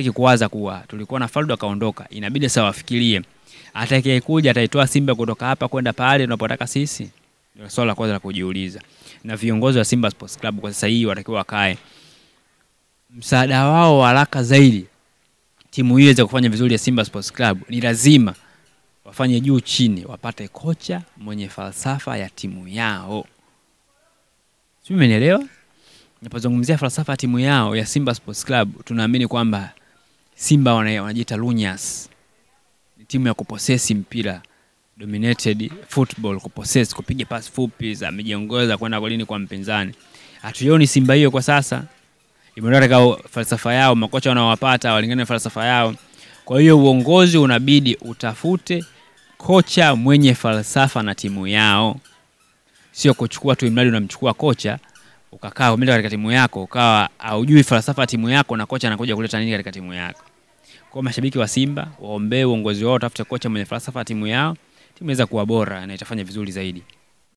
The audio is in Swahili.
kuwaza kuwa tulikuwa na Faldo akaondoka, inabidi sasa wafikirie atakayekuja ataitoa Simba kutoka hapa kwenda pale tunapotaka sisi. Ndio swali la kwanza la kujiuliza. Na viongozi wa Simba Sports Club kwa sasa hii watakiwa wakae, msaada wao wa haraka zaidi timu hiyo iweze kufanya vizuri ya Simba Sports Club ni lazima wafanye juu chini, wapate kocha mwenye falsafa ya timu yao. Sio, umenielewa? Ninapozungumzia falsafa ya timu yao ya Simba Sports Club, tunaamini kwamba Simba wanajiita lunyas. Ni timu ya kuposesi mpira, dominated football, kupossess, kupiga pasi fupi za mijiongoza kwenda golini kwa mpinzani. Hatuioni Simba hiyo kwa sasa. Imeondoka falsafa yao, makocha wanaowapata walingana na falsafa yao. Kwa hiyo uongozi unabidi utafute kocha mwenye falsafa na timu yao. Sio kuchukua tu imradi unamchukua kocha ukakaa umeenda katika timu yako ukawa haujui falsafa ya timu yako na kocha anakuja kuleta nini katika timu yako. Kwa mashabiki wa Simba waombee uongozi wao, tafute kocha mwenye falsafa ya timu yao, timu inaweza kuwa bora na itafanya vizuri zaidi.